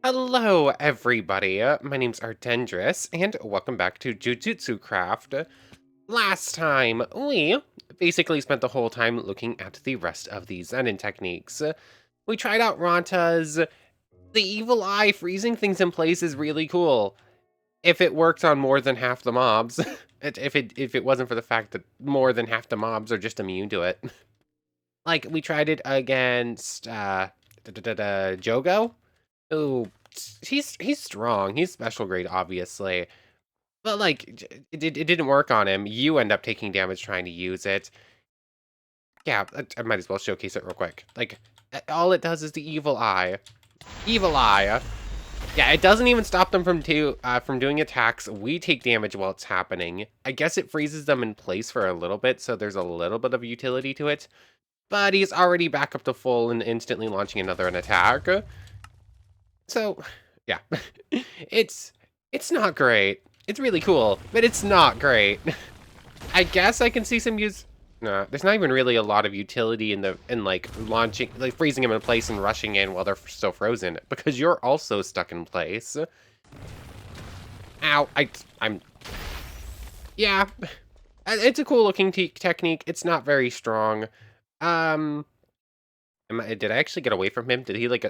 Hello, everybody. My name's Ardendris, and welcome back to Jujutsu Craft. Last time, we basically spent the whole time looking at the rest of the Zenin techniques. We tried out Ranta's. The evil eye freezing things in place is really cool. If it worked on more than half the mobs. If it wasn't for the fact that more than half the mobs are just immune to it. Like, we tried it against, Jogo? Ooh, he's strong. He's special grade, obviously. But like, it didn't work on him. You end up taking damage trying to use it. Yeah, I might as well showcase it real quick. Like, all it does is the evil eye. Evil eye. Yeah, it doesn't even stop them from doing attacks. We take damage while it's happening. I guess it freezes them in place for a little bit, so there's a little bit of utility to it. But he's already back up to full and instantly launching another attack. So, yeah, it's it's not great. It's really cool, but it's not great. I guess I can see some use. No, there's not even really a lot of utility in like launching, like freezing them in place and rushing in while they're still frozen because you're also stuck in place. Ow! I'm yeah. It's a cool looking technique. It's not very strong. Um, did I actually get away from him? Did he like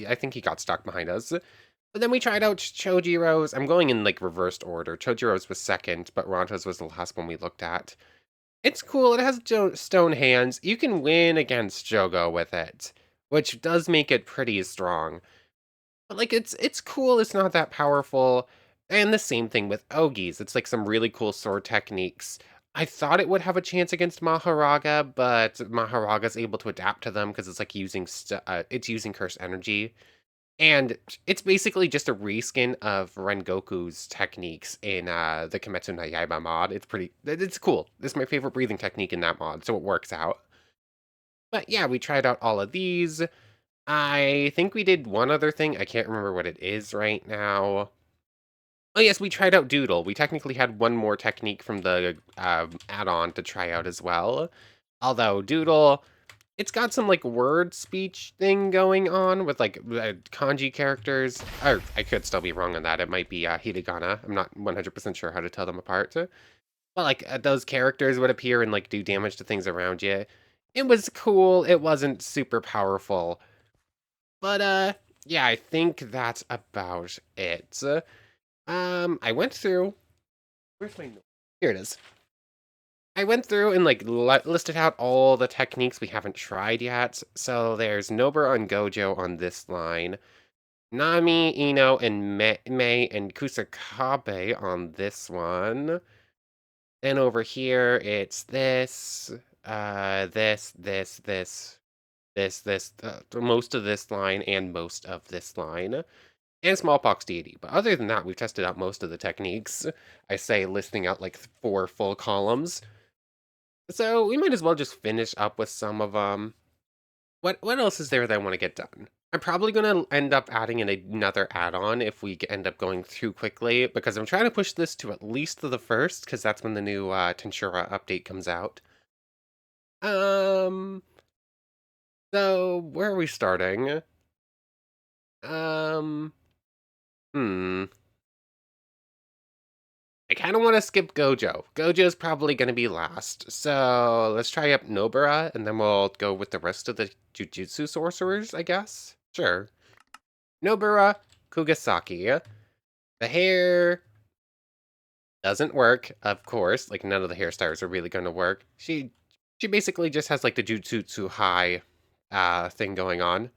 I think he got stuck behind us. But then we tried out Chojiro's. I'm going in like reversed order. Chojiro's was second, but Ranta's was the last one we looked at. It's cool. It has stone hands. You can win against Jogo with it, which does make it pretty strong. But like it's cool. It's not that powerful. And the same thing with Ogi's. It's like some really cool sword techniques. I thought it would have a chance against Maharaga, but Maharaga's able to adapt to them because it's like it's using curse energy. And it's basically just a reskin of Rengoku's techniques in the Kimetsu no Yaiba mod. It's cool. This is my favorite breathing technique in that mod, so it works out. But yeah, we tried out all of these. I think we did one other thing. I can't remember what it is right now. Oh yes, we tried out Doodle. We technically had one more technique from the add-on to try out as well. Although Doodle, it's got some like word speech thing going on with like kanji characters. Or I could still be wrong on that. It might be hiragana. I'm not 100% sure how to tell them apart. But like those characters would appear and like do damage to things around you. It was cool. It wasn't super powerful. But yeah, I think that's about it. I went through. Where's my note? Here it is. I went through and like listed out all the techniques we haven't tried yet. So there's Nobara and Gojo on this line, Nami, Ino, and Mei and Kusakabe on this one. Then over here it's most of this line and most of this line. And Smallpox Deity. But other than that, we've tested out most of the techniques. I say listing out like 4 full columns. So we might as well just finish up with some of them. What else is there that I want to get done? I'm probably going to end up adding in another add-on if we end up going too quickly, because I'm trying to push this to at least the first, because that's when the new Tensura update comes out. Um, so where are we starting? Um, hmm. I kind of want to skip Gojo. Gojo's probably going to be last. So let's try up Nobara, and then we'll go with the rest of the Jujutsu sorcerers, I guess. Sure. Nobara, Kugasaki. The hair doesn't work, of course. Like, none of the hairstyles are really going to work. She basically just has, like, the Jujutsu high thing going on.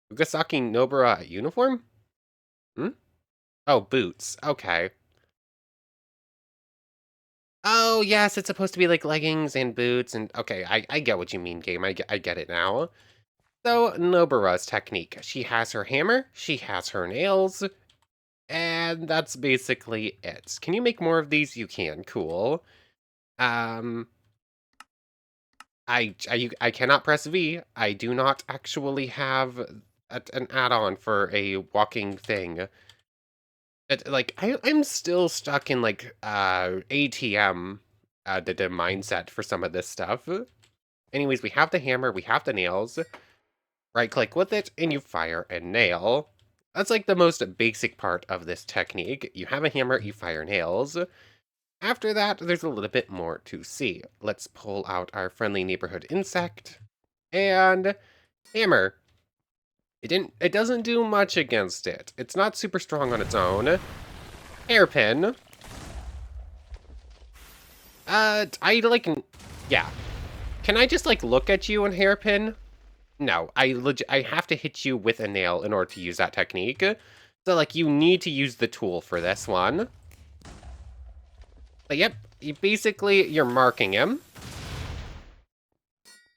Kugasaki Nobara uniform? Hmm? Oh, boots. Okay. Oh, yes, it's supposed to be like leggings and boots and okay, I get what you mean, game. I get it now. So, Nobara's technique. She has her hammer, she has her nails, and that's basically it. Can you make more of these? You can. Cool. Um, I cannot press V. I do not actually have an add-on for a walking thing. Like I'm still stuck in like ATM the mindset for some of this stuff. Anyways, we have the hammer, we have the nails. Right click with it and you fire a nail. That's like the most basic part of this technique. You have a hammer, you fire nails. After that, there's a little bit more to see. Let's pull out our friendly neighborhood insect and hammer. It doesn't do much against it. It's not super strong on its own. Hairpin. Yeah. Can I just like look at you and hairpin? No, I have to hit you with a nail in order to use that technique. So like you need to use the tool for this one. But yep, you're marking him.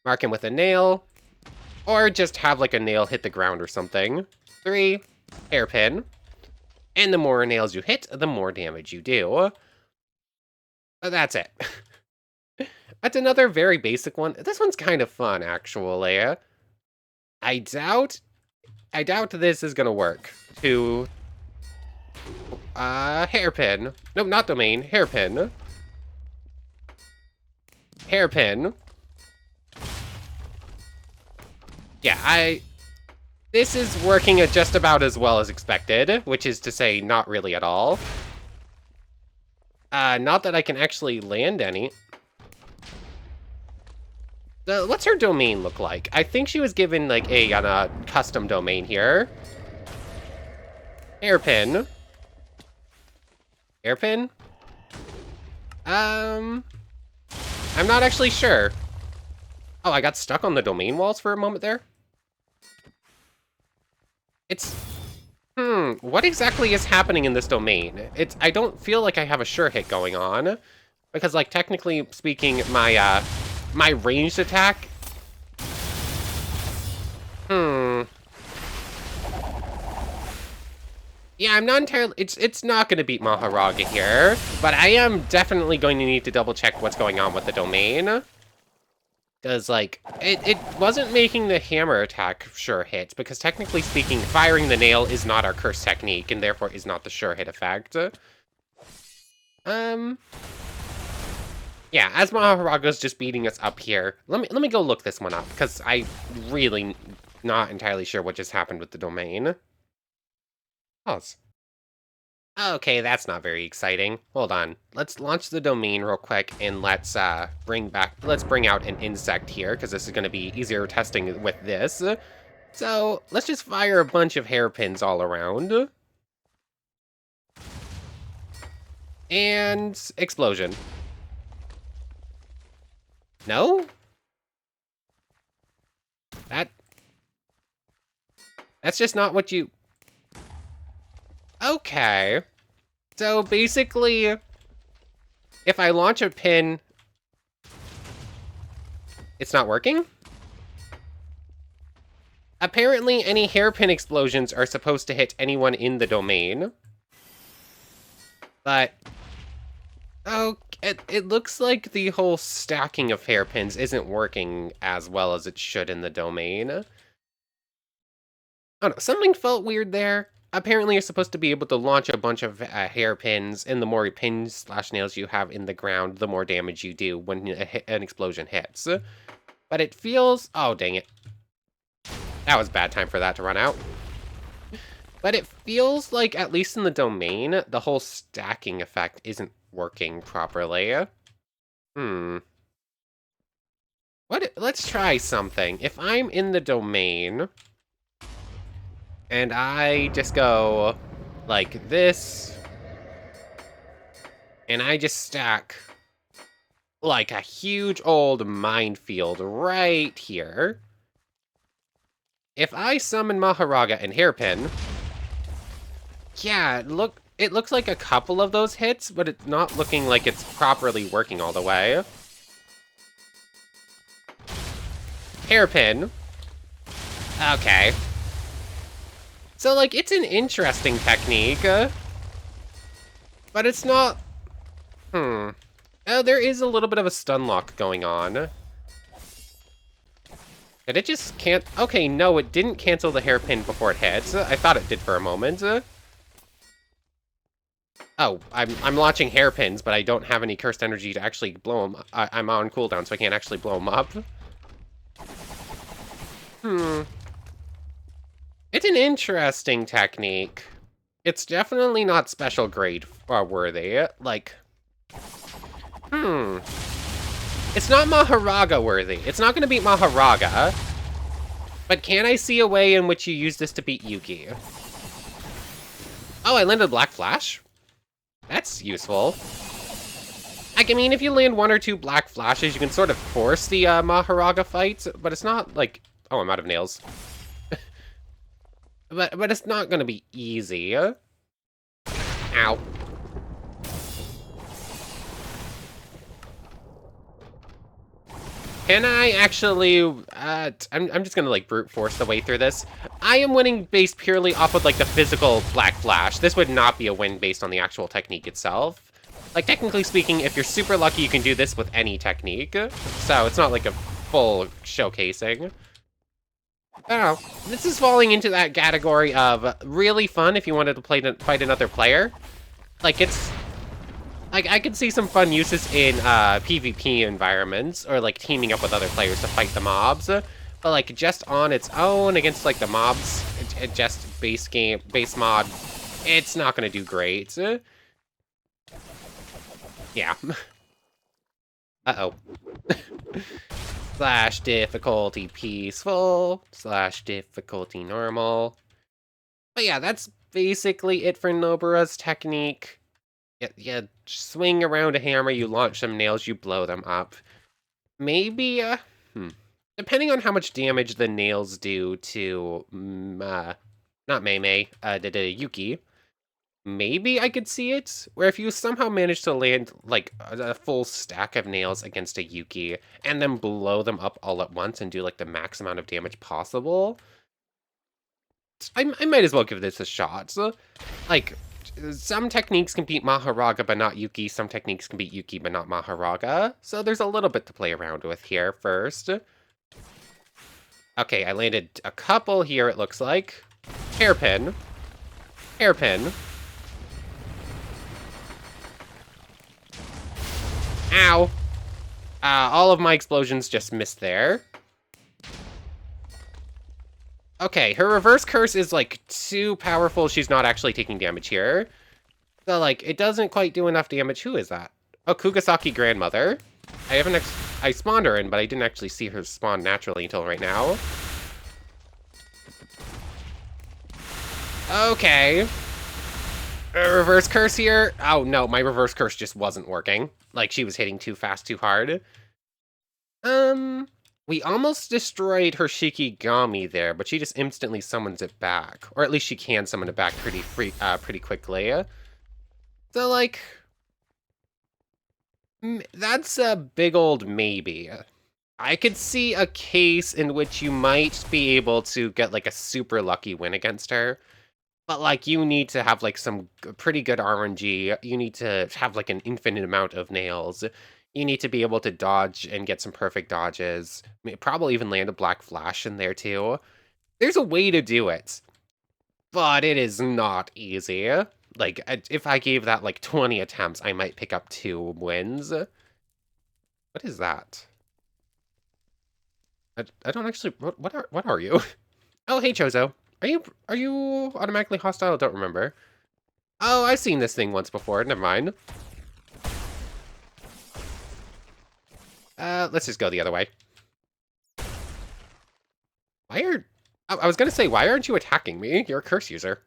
Mark him with a nail. Or just have like a nail hit the ground or something. 3, hairpin. And the more nails you hit, the more damage you do. That's it. That's another very basic one. This one's kind of fun, actually. I doubt this is gonna work. To hairpin. No, not domain. Hairpin. Hairpin. Yeah, this is working just about as well as expected, which is to say, not really at all. Not that I can actually land any. What's her domain look like? I think she was given, like, a custom domain here. Hairpin. Hairpin? I'm not actually sure. Oh, I got stuck on the domain walls for a moment there? What exactly is happening in this domain? I don't feel like I have a sure hit going on. Because, like, technically speaking, my ranged attack... Yeah, I'm not entirely... It's not going to beat Maharaga here, but I am definitely going to need to double check what's going on with the domain. Because, like, it wasn't making the hammer attack sure hit, because technically speaking, firing the nail is not our curse technique, and therefore is not the sure hit effect. Yeah, as Maharaga's just beating us up here, let me go look this one up, because I really not entirely sure what just happened with the domain. Pause. Okay, that's not very exciting. Hold on. Let's launch the domain real quick, and let's bring out an insect here, because this is going to be easier testing with this. So, let's just fire a bunch of hairpins all around. And explosion. No? That's just not what you... Okay. So basically, if I launch a pin, it's not working? Apparently, any hairpin explosions are supposed to hit anyone in the domain. But, oh, it looks like the whole stacking of hairpins isn't working as well as it should in the domain. I don't know, something felt weird there. Apparently, you're supposed to be able to launch a bunch of hairpins, and the more pins/nails you have in the ground, the more damage you do when an explosion hits. But it feels... Oh, dang it. That was a bad time for that to run out. But it feels like, at least in the domain, the whole stacking effect isn't working properly. Let's try something. If I'm in the domain... and I just go like this, and I just stack like a huge old minefield right here. If I summon Maharaga and Hairpin, yeah, it looks like a couple of those hits, but it's not looking like it's properly working all the way. Hairpin. Okay. So, like, it's an interesting technique, but it's not... Oh, there is a little bit of a stun lock going on. Did it just can't... Okay, no, it didn't cancel the hairpin before it hits. I thought it did for a moment. Oh, I'm launching hairpins, but I don't have any cursed energy to actually blow them. I'm on cooldown, so I can't actually blow them up. It's an interesting technique. It's definitely not special grade worthy. Like, it's not Maharaga worthy. It's not going to beat Maharaga. But can I see a way in which you use this to beat Yuki? Oh, I landed Black Flash? That's useful. I mean, if you land 1 or 2 Black Flashes, you can sort of force the Maharaga fight, but it's not like... Oh, I'm out of nails. but it's not going to be easy. Ow. Can I actually... I'm just gonna, like, brute force the way through this. I am winning based purely off of, like, the physical Black Flash. This would not be a win based on the actual technique itself. Like, technically speaking, if you're super lucky, you can do this with any technique. So, it's not, like, a full showcasing. I don't know. This is falling into that category of really fun if you wanted to fight another player. Like, it's... Like, I could see some fun uses in PvP environments, or, like, teaming up with other players to fight the mobs. But, like, just on its own against, like, the mobs, just base mod, it's not gonna do great. Yeah. Uh-oh. / difficulty peaceful, / difficulty normal. But yeah, that's basically it for Nobara's technique. You swing around a hammer, you launch some nails, you blow them up. Maybe, depending on how much damage the nails do to, not Mei, the Yuki, maybe I could see it, where if you somehow manage to land, like, a full stack of nails against a Yuki, and then blow them up all at once and do, like, the max amount of damage possible, I might as well give this a shot. Like, some techniques can beat Maharaga but not Yuki, some techniques can beat Yuki but not Maharaga, so there's a little bit to play around with here first. Okay, I landed a couple here, it looks like. Hairpin. Hairpin. Ow. All of my explosions just missed there. Okay, her reverse curse is, like, too powerful. She's not actually taking damage here. So, like, it doesn't quite do enough damage. Who is that? Oh, Kugasaki Grandmother. I spawned her in, but I didn't actually see her spawn naturally until right now. Okay. Reverse curse here. Oh, no, my reverse curse just wasn't working. Like, she was hitting too fast, too hard. We almost destroyed her Shikigami there, but she just instantly summons it back. Or at least she can summon it back pretty quickly. So, like... That's a big old maybe. I could see a case in which you might be able to get, like, a super lucky win against her. But, like, you need to have, like, some pretty good RNG. You need to have, like, an infinite amount of nails. You need to be able to dodge and get some perfect dodges. Probably even land a Black Flash in there, too. There's a way to do it. But it is not easy. Like, if I gave that, like, 20 attempts, I might pick up 2 wins. What is that? I don't actually... What are you? Oh, hey, Chozo. Are you automatically hostile? I don't remember. Oh, I've seen this thing once before. Never mind. Let's just go the other way. I was gonna say, why aren't you attacking me? You're a curse user.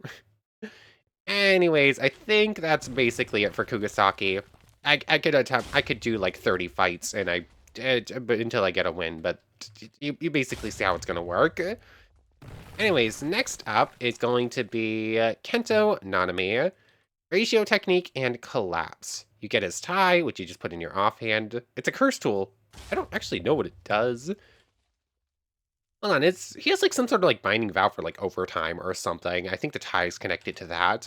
Anyways, I think that's basically it for Kugasaki. I could do like 30 fights and but until I get a win, but you basically see how it's gonna work. Anyways, next up is going to be Kento Nanami, Ratio Technique, and Collapse. You get his tie, which you just put in your offhand. It's a curse tool. I don't actually know what it does. Hold on, he has like some sort of like binding vow for like overtime or something. I think the tie is connected to that.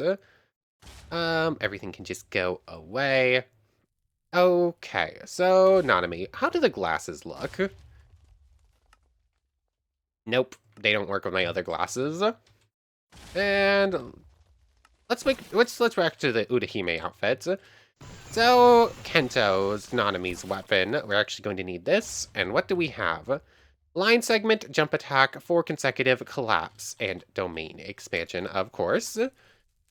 Everything can just go away. Okay, so Nanami, how do the glasses look? Nope, they don't work with my other glasses. And let's back to the Udahime outfit. So Kento's Nanami's weapon. We're actually going to need this. And what do we have? Line segment, jump attack, 4 consecutive, collapse, and domain expansion, of course.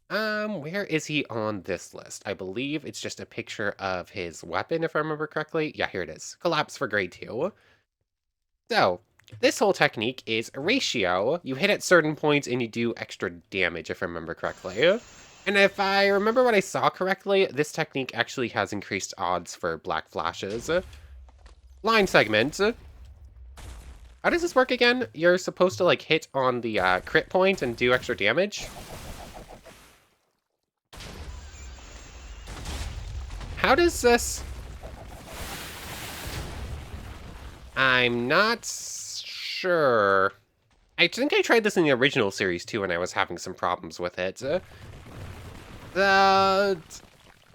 Where is he on this list? I believe it's just a picture of his weapon, if I remember correctly. Yeah, here it is. Collapse for grade 2. So, this whole technique is a ratio. You hit at certain points and you do extra damage, if I remember correctly. And if I remember what I saw correctly, this technique actually has increased odds for black flashes. Line segment. How does this work again? You're supposed to, like, hit on the crit point and do extra damage? How does this... I'm not sure. I think I tried this in the original series, too, and I was having some problems with it. Let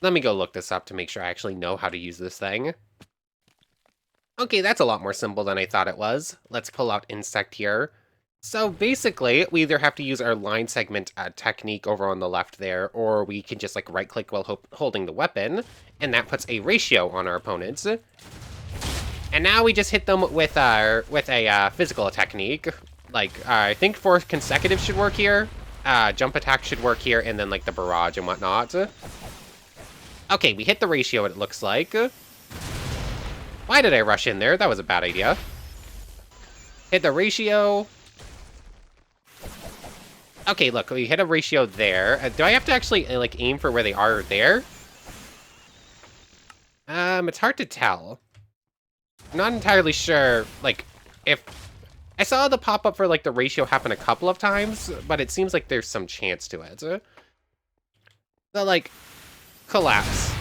me go look this up to make sure I actually know how to use this thing. Okay, that's a lot more simple than I thought it was. Let's pull out Insect here. So basically, we either have to use our line segment technique over on the left there, or we can just like right-click while holding the weapon, and that puts a ratio on our opponents. And now we just hit them with a physical technique. Like, I think 4 consecutive should work here. Jump attack should work here, and then like the barrage and whatnot. Okay, we hit the ratio, it looks like. Why did I rush in there? That was a bad idea. Hit the ratio. Okay, look, we hit a ratio there. Do I have to actually, like, aim for where they are there? It's hard to tell. I'm not entirely sure, like, if... I saw the pop-up for, like, the ratio happen a couple of times, but it seems like there's some chance to it. So, like, collapse.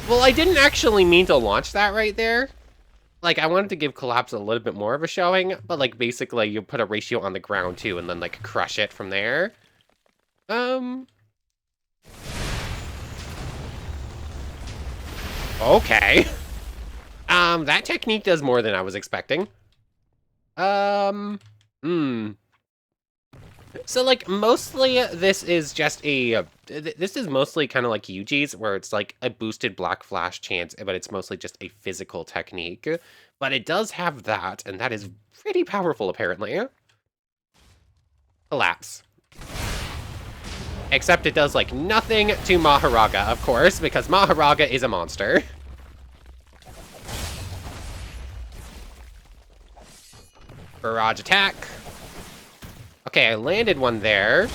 Well, I didn't actually mean to launch that right there. Like, I wanted to give collapse a little bit more of a showing, but, like, basically, you put a ratio on the ground, too, and then, like, crush it from there. Okay. That technique does more than I was expecting. So, like, mostly this is just a... This is mostly kind of like Yuji's, where it's like a boosted black flash chance, but it's mostly just a physical technique. But it does have that, and that is pretty powerful, apparently. Collapse. Except it does, like, nothing to Maharaga, of course, because Maharaga is a monster. Barrage attack. Okay, I landed one there.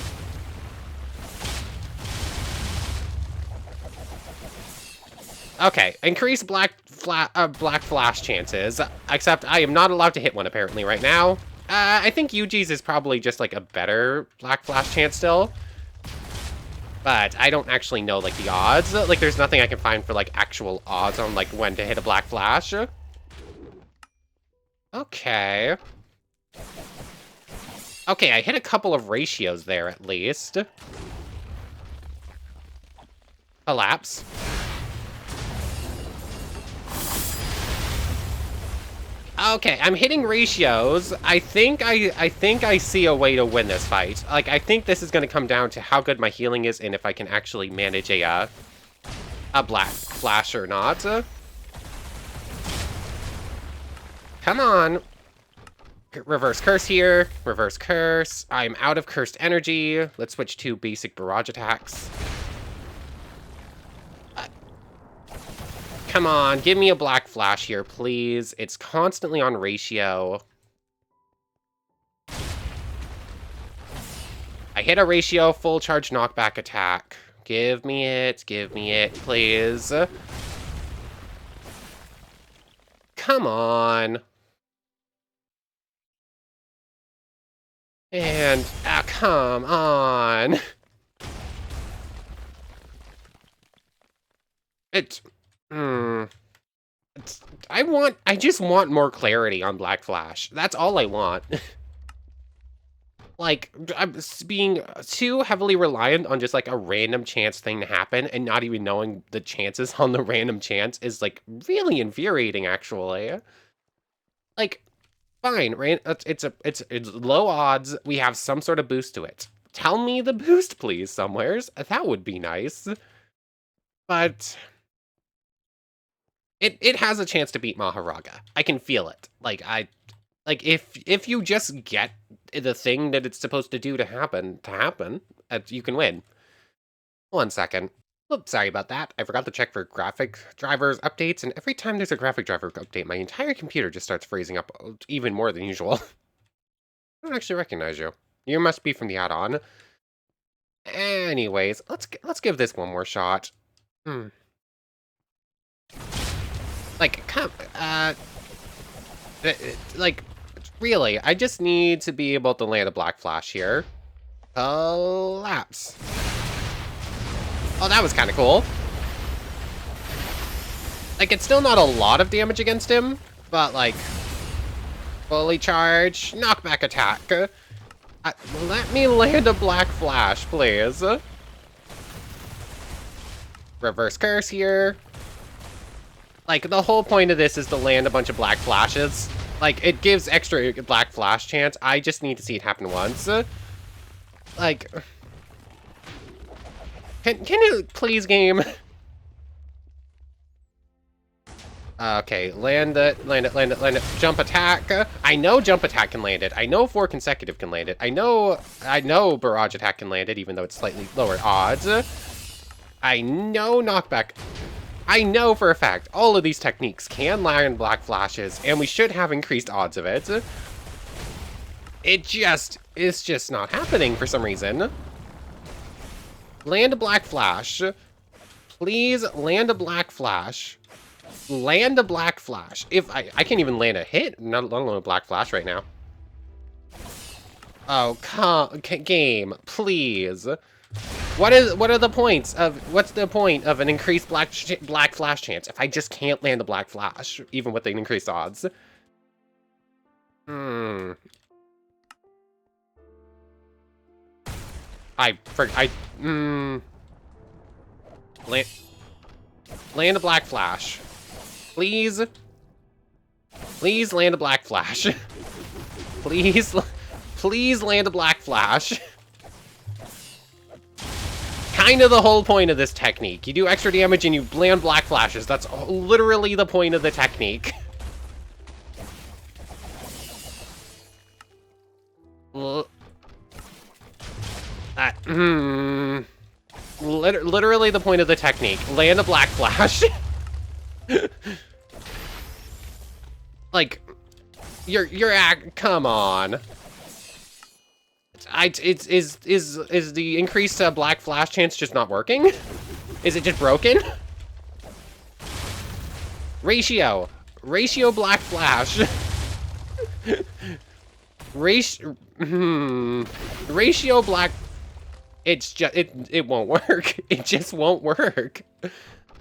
Okay, increase black flash chances, except I am not allowed to hit one apparently right now. I think Yuji's is probably just like a better black flash chance still. But I don't actually know like the odds. Like there's nothing I can find for like actual odds on like when to hit a black flash. Okay. Okay, I hit a couple of ratios there at least. Collapse. Okay, I'm hitting ratios. I think I see a way to win this fight. Like, I think this is going to come down to how good my healing is and if I can actually manage a black flash or not. Come on. Reverse curse here. Reverse curse. I'm out of cursed energy. Let's switch to basic barrage attacks. Come on, give me a black flash here, please. It's constantly on ratio. I hit a ratio, full charge knockback attack. Give me it, please. Come on. And, come on. I just want more clarity on Black Flash. That's all I want. Like, I'm being too heavily reliant on just, like, a random chance thing to happen and not even knowing the chances on the random chance is, like, really infuriating, actually. Like, fine, it's low odds. We have some sort of boost to it. Tell me the boost, please, somewheres. That would be nice. But... It has a chance to beat Maharaga. I can feel it. Like, if you just get the thing that it's supposed to do to happen, you can win. 1 second. Oops, sorry about that. I forgot to check for graphic drivers updates, and every time there's a graphic driver update, my entire computer just starts freezing up even more than usual. I don't actually recognize you. You must be from the add-on. Anyways, let's give this one more shot. Like, like, really, I just need to be able to land a Black Flash here. Collapse. Oh, that was kind of cool. Like, it's still not a lot of damage against him, but, like, fully charge, knockback attack. Let me land a Black Flash, please. Reverse curse here. Like, the whole point of this is to land a bunch of Black Flashes. Like, it gives extra Black Flash chance. I just need to see it happen once. Like, can you please, game? Okay, land it. Jump attack. I know jump attack can land it. I know 4 consecutive can land it. I know barrage attack can land it, even though it's slightly lower odds. I know knockback. I know for a fact all of these techniques can land Black Flashes, and we should have increased odds of it. It's just not happening for some reason. Land a Black Flash. Please land a Black Flash. Land a Black Flash. If I can't even land a hit, not alone a Black Flash right now. Oh, game, please. What's the point of an increased Black Flash chance if I just can't land a Black Flash, even with the increased odds? Land a Black Flash. Please. Please land a Black Flash. Please land a Black Flash. Kind of the whole point of this technique. You do extra damage and you land Black Flashes. That's literally the point of the technique. Literally the point of the technique. Land a Black Flash. Like, come on. Is the increased Black Flash chance just not working? Is it just broken? Ratio Black Flash. Ratio Black. It won't work. It just won't work.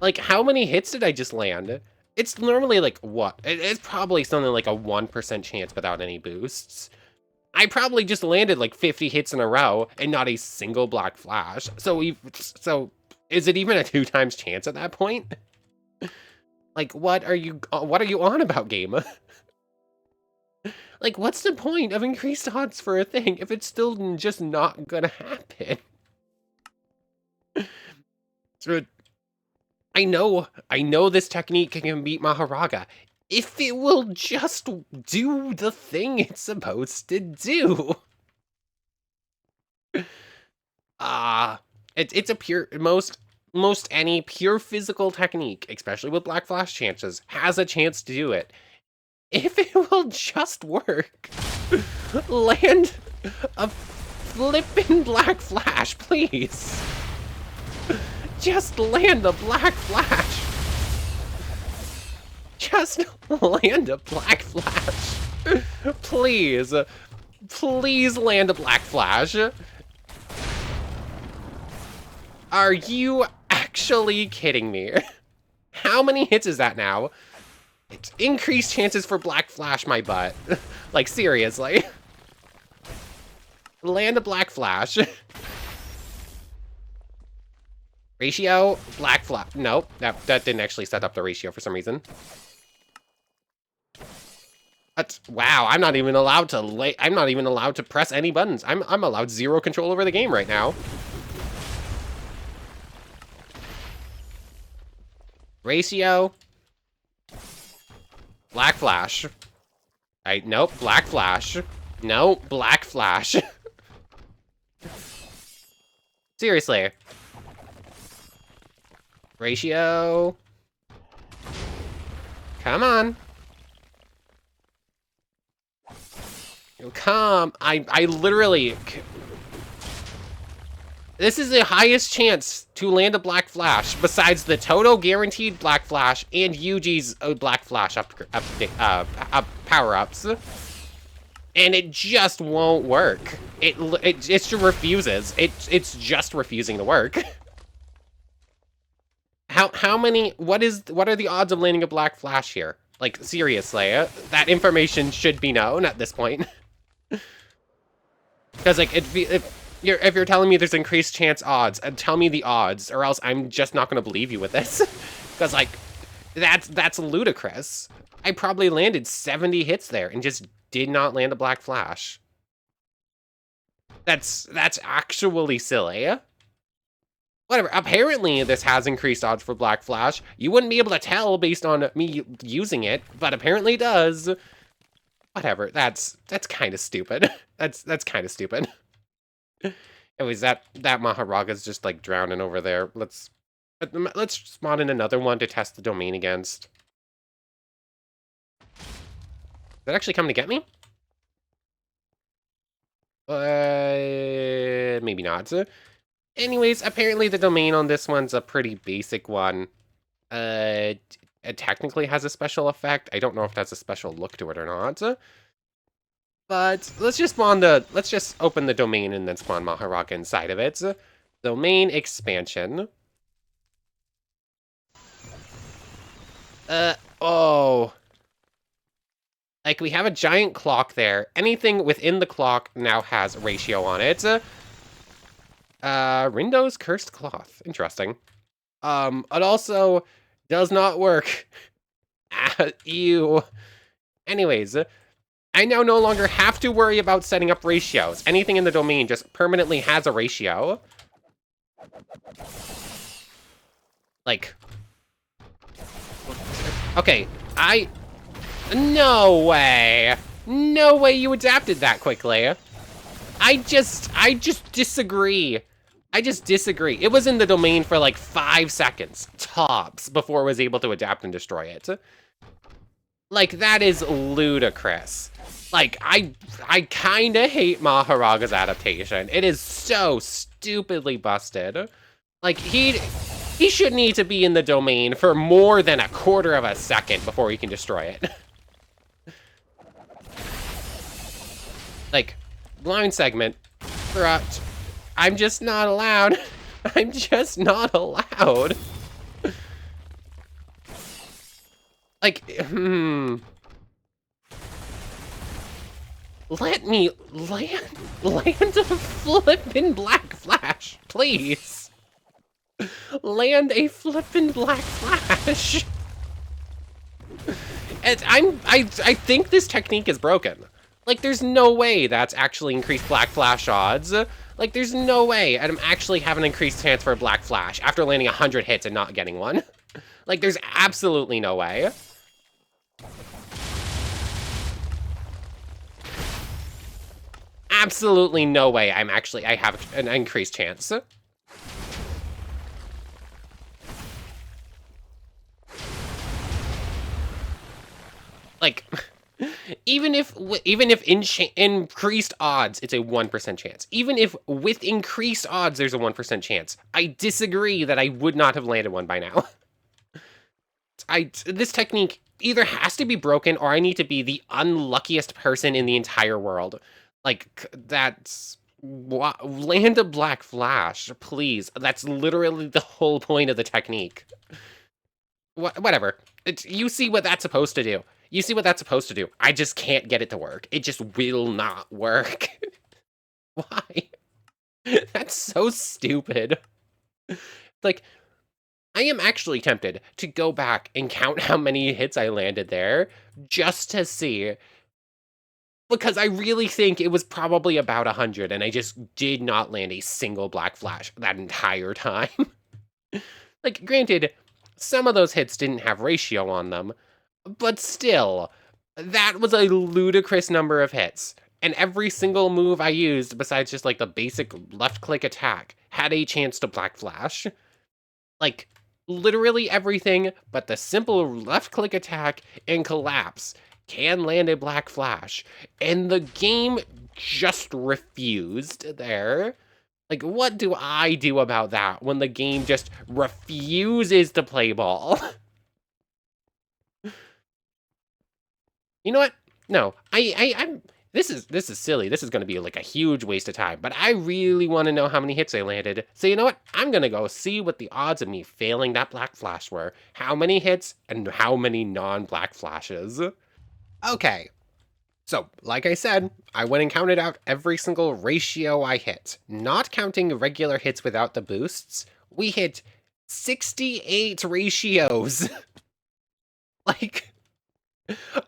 Like, how many hits did I just land? It's normally like what? It's probably something like a 1% chance without any boosts. I probably just landed like 50 hits in a row and not a single Black Flash. So is it even a 2 times chance at that point? Like, what are you on about, game? Like, what's the point of increased odds for a thing if it's still just not gonna happen? So, I know this technique can beat Maharaga. If it will just do the thing it's supposed to do. It's a pure, most any pure physical technique, especially with Black Flash chances, has a chance to do it. If it will just work, land a flippin' Black Flash, please. Just land a Black Flash. Just land a Black Flash. Please. Please land a Black Flash. Are you actually kidding me? How many hits is that now? It's increased chances for Black Flash, my butt. Like, seriously. Land a Black Flash. Ratio, Black Flash. Nope, that didn't actually set up the ratio for some reason. Wow, I'm not even allowed to press any buttons. I'm allowed 0 control over the game right now. Ratio, Black flash. Nope, black flash. No, black flash. Seriously. Ratio. Come on. Come. I literally... This is the highest chance to land a black flash, besides the Toto guaranteed black flash and Yuji's black flash power-ups. And it just won't work. It just refuses. It's just refusing to work. How many? What are the odds of landing a black flash here? Like, seriously, that information should be known at this point. Because like if you're telling me there's increased chance odds, tell me the odds, or else I'm just not gonna believe you with this. Because like that's ludicrous. I probably landed 70 hits there and just did not land a black flash. That's actually silly. Whatever, apparently this has increased odds for black flash. You wouldn't be able to tell based on me using it, but apparently it does. Whatever, that's kind of stupid. That's kind of stupid. Anyways, that Maharaga's just like drowning over there. Let's spawn in another one to test the domain against. Is that actually coming to get me? Maybe not. Anyways, apparently the domain on this one's a pretty basic one. It technically has a special effect. I don't know if it has a special look to it or not. But let's just open the domain and then spawn Maharaga inside of it. Domain expansion. Oh. Like, we have a giant clock there. Anything within the clock now has a ratio on it. Rindo's Cursed Cloth. Interesting. It also does not work. Ew. Anyways, I now no longer have to worry about setting up ratios. Anything in the domain just permanently has a ratio. Like... Okay, no way! No way you adapted that quickly. I just disagree. I just disagree. It was in the domain for like 5 seconds, tops, before it was able to adapt and destroy it. Like, that is ludicrous. Like, I kinda hate Maharaga's adaptation. It is so stupidly busted. Like, he should need to be in the domain for more than a quarter of a second before he can destroy it. Like, blind segment, corrupt. I'm just not allowed. I'm just not allowed. Like, Let me land a flippin' black flash, please. Land a flippin' black flash. And I think this technique is broken. Like, there's no way that's actually increased black flash odds. Like, there's no way I'm actually having an increased chance for a black flash after landing 100 hits and not getting one. Like, there's absolutely no way. Absolutely no way I have an increased chance. Like, even if increased odds, it's a 1% chance. Even if with increased odds, there's a 1% chance. I disagree that I would not have landed one by now. This technique either has to be broken or I need to be the unluckiest person in the entire world. Like, land a black flash, please. That's literally the whole point of the technique. Whatever. You see what that's supposed to do. You see what that's supposed to do. I just can't get it to work. It just will not work. Why? That's so stupid. Like, I am actually tempted to go back and count how many hits I landed there just to see. Because I really think it was probably about 100 and I just did not land a single black flash that entire time. Like, granted, some of those hits didn't have ratio on them, But still, that was a ludicrous number of hits. And every single move I used, besides just like the basic left click attack, had a chance to Black Flash. Like, literally everything but the simple left click attack and collapse can land a Black Flash. And the game just refused there. Like, what do I do about that when the game just refuses to play ball? You know what? No, I'm. This is silly. This is going to be like a huge waste of time. But I really want to know how many hits I landed. So you know what? I'm going to go see what the odds of me failing that Black Flash were. How many hits and how many non-Black Flashes. Okay. So, like I said, I went and counted out every single ratio I hit. Not counting regular hits without the boosts, we hit 68 ratios. Like,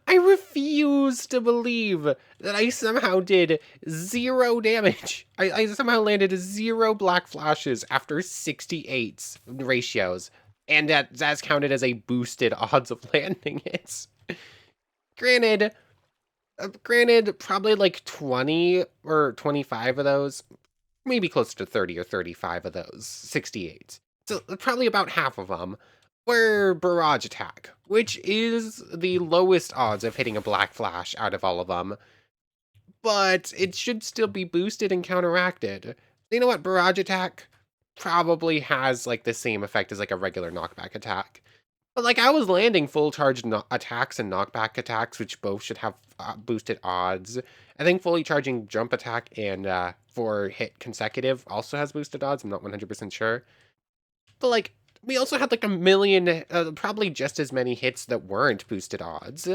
I refuse to believe that I somehow did 0 damage. I somehow landed 0 Black Flashes after 68 ratios. And that's counted as a boosted odds of landing hits. Granted, probably like 20 or 25 of those, maybe close to 30 or 35 of those 68. So probably about half of them were barrage attack, which is the lowest odds of hitting a Black Flash out of all of them. But it should still be boosted and counteracted. You know what? Barrage attack probably has like the same effect as like a regular knockback attack. But like I was landing full charge attacks and knockback attacks, which both should have boosted odds. I think fully charging jump attack and for hit consecutive also has boosted odds. I'm not 100% sure. But like we also had like a million, probably just as many hits that weren't boosted odds.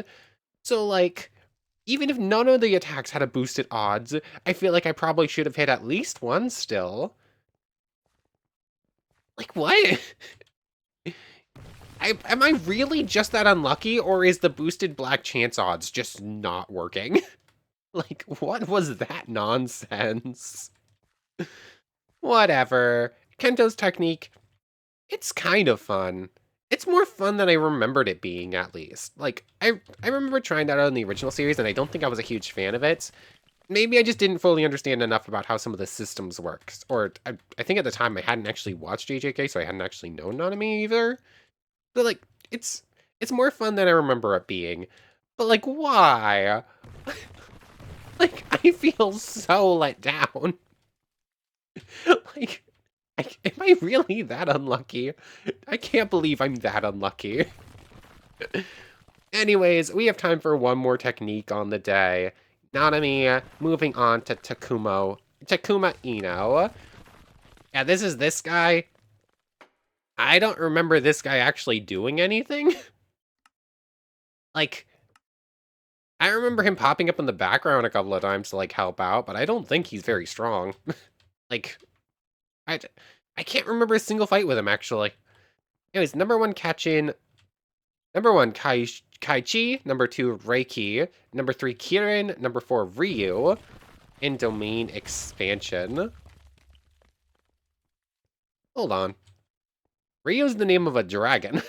So like even if none of the attacks had a boosted odds, I feel like I probably should have hit at least one still. Like what? Am I really just that unlucky, or is the boosted black chance odds just not working? Like, what was that nonsense? Whatever. Kento's technique, it's kind of fun. It's more fun than I remembered it being, at least. Like, I remember trying that out in the original series, and I don't think I was a huge fan of it. Maybe I just didn't fully understand enough about how some of the systems work. Or, I think at the time I hadn't actually watched JJK, so I hadn't actually known Nanami either. But like, it's more fun than I remember it being. But like, why? Like, I feel so let down. Like, am I really that unlucky? I can't believe I'm that unlucky. Anyways, we have time for one more technique on the day. Nanami, moving on to Takuma Ino. Yeah, this is this guy. I don't remember this guy actually doing anything. Like, I remember him popping up in the background a couple of times to, like, help out, but I don't think he's very strong. Like, I can't remember a single fight with him, actually. Anyways, number 1, Kachin. Number 1, Kaichi. Number 2, Reiki. Number 3, Kirin. Number 4, Ryu. In domain expansion. Hold on. Ryu's the name of a dragon.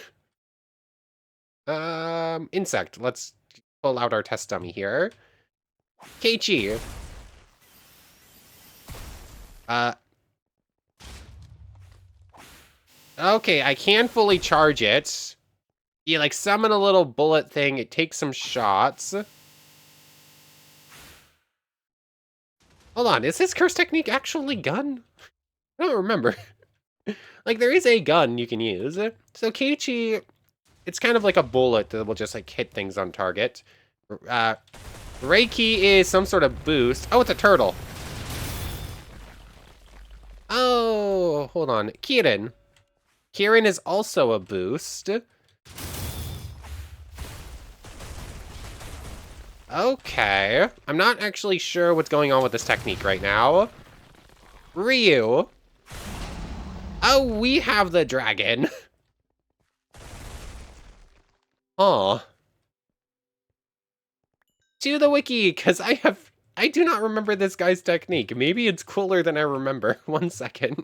Insect. Let's pull out our test dummy here. Keiichi. Okay, I can fully charge it. You, like, summon a little bullet thing. It takes some shots. Hold on, is his curse technique actually gun? I don't remember. Like, there is a gun you can use. So Keiichi, it's kind of like a bullet that will just, like, hit things on target. Reiki is some sort of boost. Oh, it's a turtle. Oh, hold on. Kirin. Kirin is also a boost. Okay. I'm not actually sure what's going on with this technique right now. Ryu. Oh, we have the dragon. Aw. To the wiki, because I do not remember this guy's technique. Maybe it's cooler than I remember. 1 second.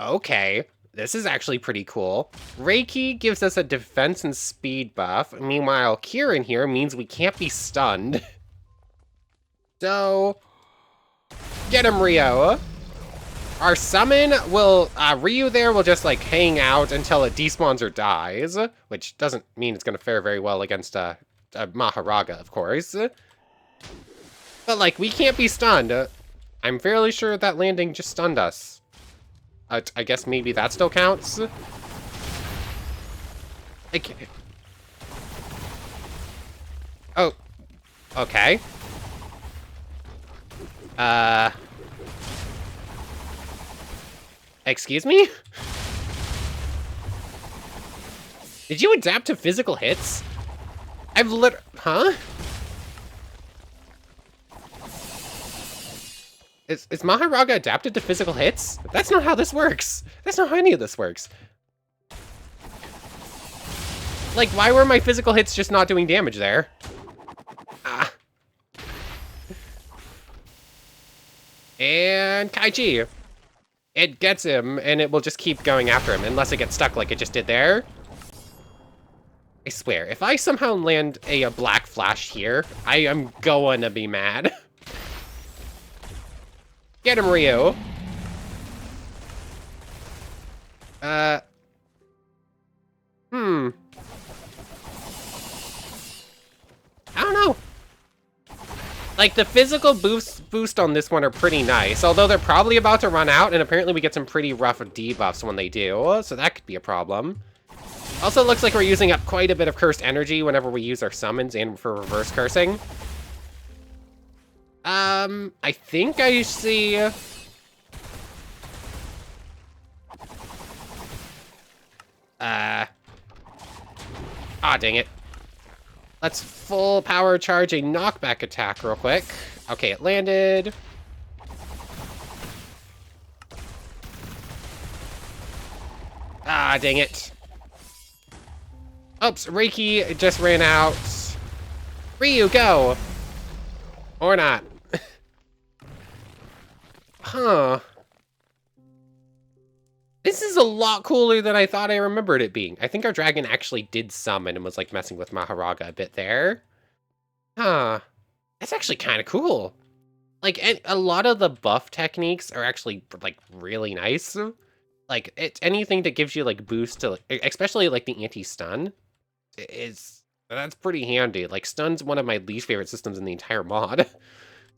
Okay. This is actually pretty cool. Reiki gives us a defense and speed buff. Meanwhile, Kieran here means we can't be stunned. So, get him, Rio. Our summon will, Ryu there will just, like, hang out until it despawns or dies, which doesn't mean it's going to fare very well against, a Maharaga, of course. But, like, we can't be stunned. I'm fairly sure that landing just stunned us. I guess maybe that still counts? Like... Oh. Okay. Excuse me? Did you adapt to physical hits? Huh? Is Maharaga adapted to physical hits? That's not how this works. That's not how any of this works. Like, why were my physical hits just not doing damage there? Ah. And Kaiji. It gets him, and it will just keep going after him, unless it gets stuck like it just did there. I swear, if I somehow land a black flash here, I am going to be mad. Get him, Ryu. I don't know. Like, the physical boost on this one are pretty nice, although they're probably about to run out, and apparently we get some pretty rough debuffs when they do, so that could be a problem. Also, it looks like we're using up quite a bit of cursed energy whenever we use our summons and for reverse cursing. I think I see... dang it. Let's full power charge a knockback attack real quick. Okay, it landed. Dang it. Oops, Reiki just ran out. Ryu, go! Or not. Huh. This is a lot cooler than I thought I remembered it being. I think our dragon actually did summon and was, like, messing with Maharaga a bit there. Huh. That's actually kind of cool. Like, a lot of the buff techniques are actually, like, really nice. Like, anything that gives you, like, boost to, like, especially, like, the anti-stun that's pretty handy. Like, stun's one of my least favorite systems in the entire mod.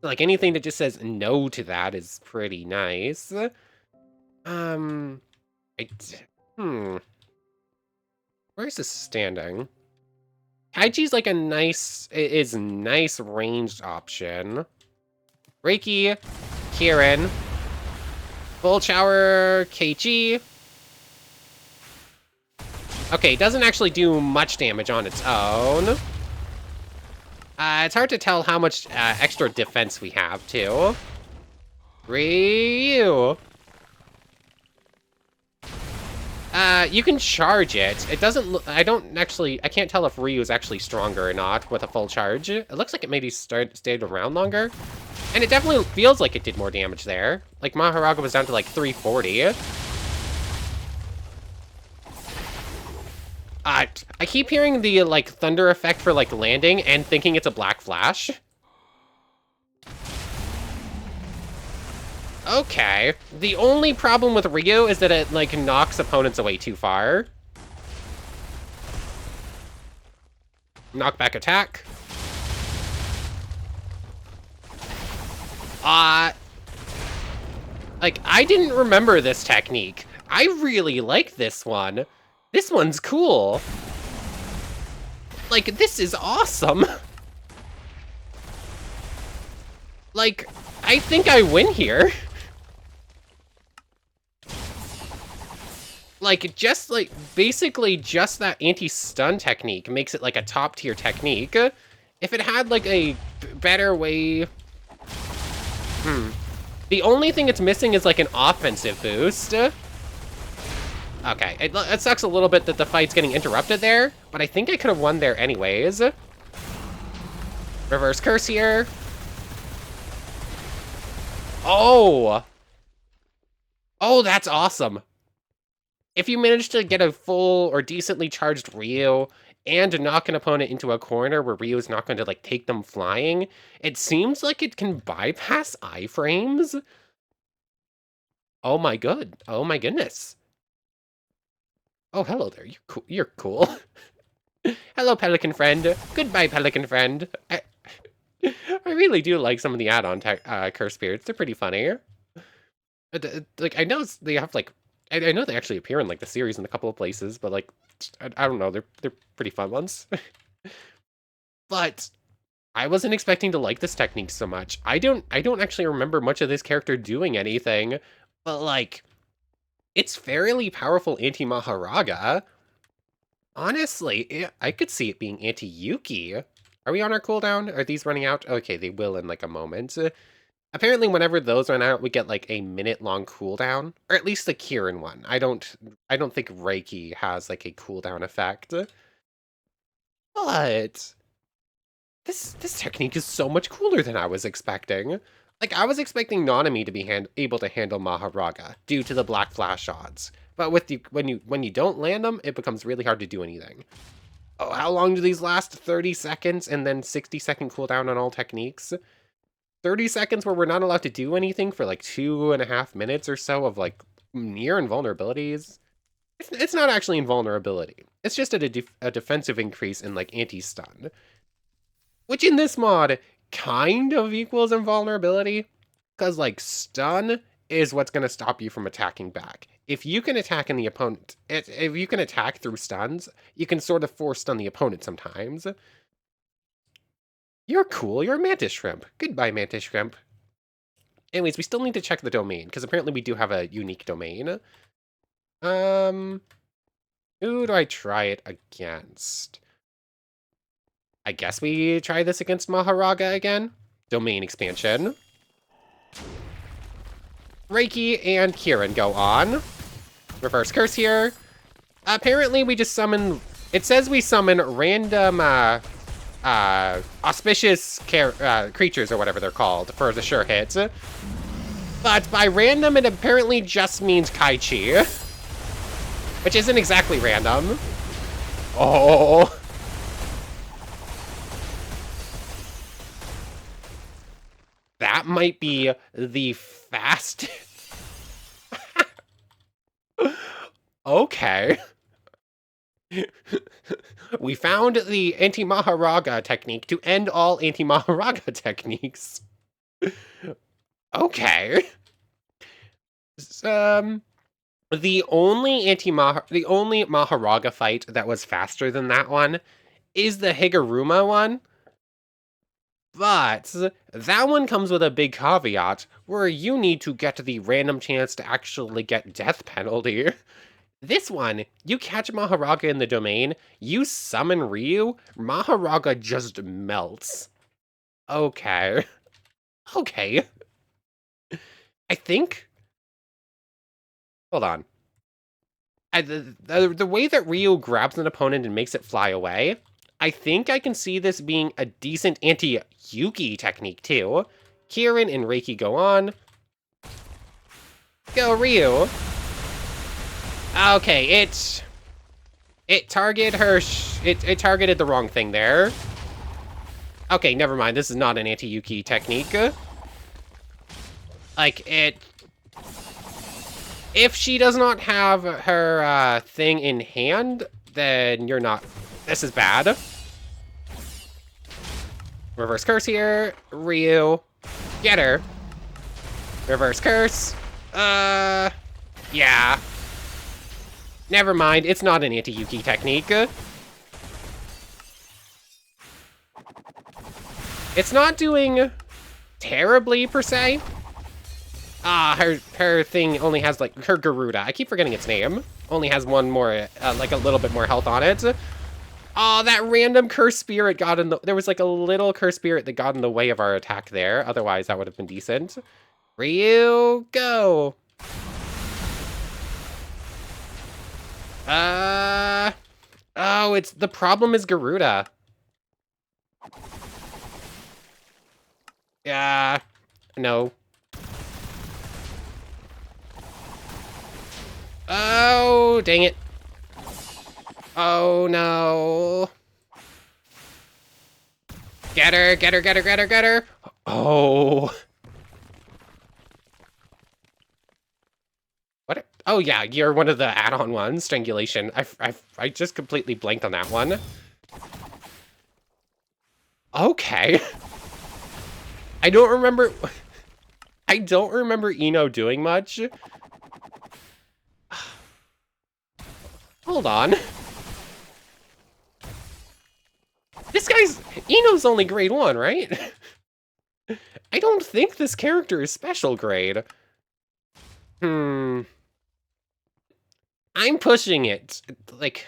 Like, anything that just says no to that is pretty nice. Where's this standing? Kaiji's like a nice ranged option. Reiki, Kieran, Full Shower, Keiichi. Okay, doesn't actually do much damage on its own. It's hard to tell how much extra defense we have, too. Ryu. You can charge it. It doesn't look... I can't tell if Ryu is actually stronger or not with a full charge. It looks like it maybe stayed around longer. And it definitely feels like it did more damage there. Like, Maharaga was down to, like, 340. I keep hearing the, like, thunder effect for, like, landing and thinking it's a black flash. Okay. The only problem with Ryu is that it, like, knocks opponents away too far. Knockback attack. Like, I didn't remember this technique. I really like this one. This one's cool. Like, this is awesome. Like, I think I win here. Like, basically just that anti-stun technique makes it, like, a top-tier technique. If it had, like, a better way... The only thing it's missing is, like, an offensive boost. Okay, it sucks a little bit that the fight's getting interrupted there, but I think I could have won there anyways. Reverse curse here. Oh! Oh, that's awesome. if you manage to get a full or decently charged Ryu and knock an opponent into a corner where Ryu is not going to like take them flying, it seems like it can bypass iframes. Oh my goodness. Oh, hello there. You're cool. You're cool. Hello, Pelican friend. Goodbye, Pelican friend. I really do like some of the add-on curse spirits. They're pretty funny. Like, I know they have, like... I know they actually appear in, like, the series in a couple of places, but, like, I don't know. They're pretty fun ones. But I wasn't expecting to like this technique so much. I don't actually remember much of this character doing anything, but, like, it's fairly powerful anti-Maharaga. Honestly, I could see it being anti-Yuki. Are we on our cooldown? Are these running out? Okay, they will in, like, a moment. Apparently, whenever those run out, we get, like, a minute-long cooldown. Or at least the Kirin one. I don't think Reiki has, like, a cooldown effect. But this technique is so much cooler than I was expecting. Like, I was expecting Nanami to be able to handle Maharaga due to the black flash odds. But when you don't land them, it becomes really hard to do anything. Oh, how long do these last? 30 seconds and then 60-second cooldown on all techniques? 30 seconds where we're not allowed to do anything for like 2.5 minutes or so of like near invulnerabilities. It's not actually invulnerability. It's just a defensive increase in like anti-stun. Which in this mod kind of equals invulnerability. Because like stun is what's going to stop you from attacking back. If you can attack in the opponent, if you can attack through stuns, you can sort of force stun the opponent sometimes. You're cool, you're a mantis shrimp. Goodbye, mantis shrimp. Anyways, we still need to check the domain, because apparently we do have a unique domain. Who do I try it against? I guess we try this against Maharaga again. Domain expansion. Reiki and Kirin go on. Reverse curse here. Apparently we just summon... It says we summon random, auspicious creatures or whatever they're called for the sure hits. But by random, it apparently just means Kaichi. Which isn't exactly random. Oh. That might be the fastest. Okay. We found the anti-Maharaga technique to end all anti-Maharaga techniques. Okay. The only Maharaga fight that was faster than that one is the Higuruma one. But that one comes with a big caveat where you need to get the random chance to actually get death penalty. This one, you catch Maharaga in the domain, you summon Ryu, Maharaga just melts. Okay. Okay. I think... Hold on. The way that Ryu grabs an opponent and makes it fly away, I think I can see this being a decent anti-Yuki technique too. Kirin and Reiki go on. Go Ryu. Okay, it targeted her. It targeted the wrong thing there. Okay, never mind. This is not an anti-Yuki technique. Like it. If she does not have her thing in hand, then you're not. This is bad. Reverse curse here. Ryu. Get her. Reverse curse. Yeah. Never mind. It's not an anti-Yuki technique. It's not doing terribly, per se. Her thing only has, like, her Garuda. I keep forgetting its name. Only has one more, like, a little bit more health on it. Oh, that random curse spirit got in the... There was, like, a little curse spirit that got in the way of our attack there. Otherwise, that would have been decent. Ryu, go! Oh, it's... The problem is Garuda. Yeah. No. Oh, dang it. Oh, no. Get her, get her, get her, get her, get her. Oh. What? Oh, yeah, you're one of the add-on ones, Strangulation. I just completely blanked on that one. Okay. I don't remember... I don't remember Ino doing much. Hold on. This guy's... Ino's only grade 1, right? I don't think this character is special grade. I'm pushing it. Like,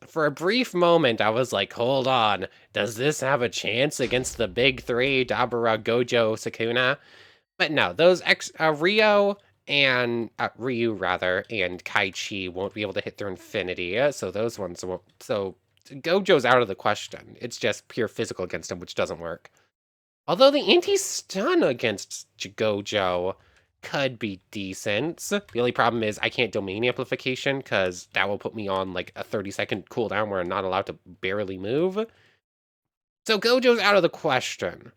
for a brief moment, I was like, hold on. Does this have a chance against the big three, Dabura, Gojo, Sukuna? But no, those Ryu rather, and Kaichi won't be able to hit their infinity, so those ones won't. So Gojo's out of the question. It's just pure physical against him, which doesn't work. Although the anti-stun against Gojo could be decent. The only problem is I can't domain amplification because that will put me on like a 30-second cooldown where I'm not allowed to barely move. So Gojo's out of the question.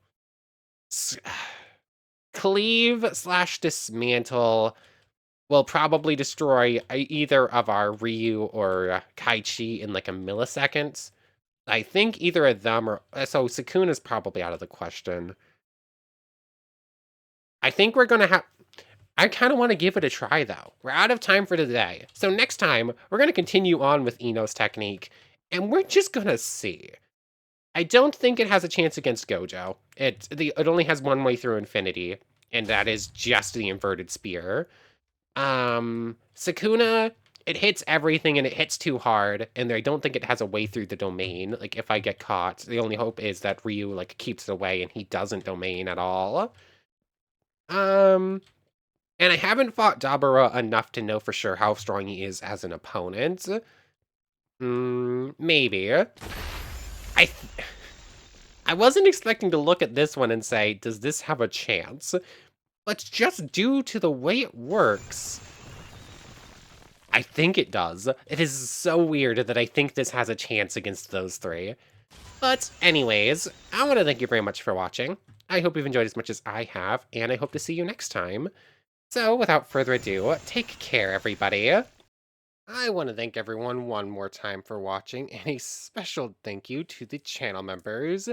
Cleave / dismantle will probably destroy either of our Ryu or Kaichi in like a millisecond. I think either of them are... So Sukuna's probably out of the question. I think we're going to have... I kind of want to give it a try, though. We're out of time for today. So next time, we're going to continue on with Ino's technique, and we're just going to see. I don't think it has a chance against Gojo. It only has one way through infinity, and that is just the inverted spear. Sukuna, it hits everything, and it hits too hard, and I don't think it has a way through the domain. Like, if I get caught, the only hope is that Ryu, like, keeps it away, and he doesn't domain at all. And I haven't fought Dabura enough to know for sure how strong he is as an opponent. Maybe. I wasn't expecting to look at this one and say, does this have a chance? But just due to the way it works, I think it does. It is so weird that I think this has a chance against those three. But anyways, I want to thank you very much for watching. I hope you've enjoyed as much as I have, and I hope to see you next time. So, without further ado, take care, everybody. I want to thank everyone one more time for watching, and a special thank you to the channel members,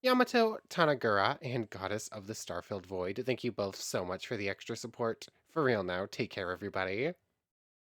Yamato, Tanagura, and Goddess of the Starfilled Void. Thank you both so much for the extra support. For real now, take care, everybody.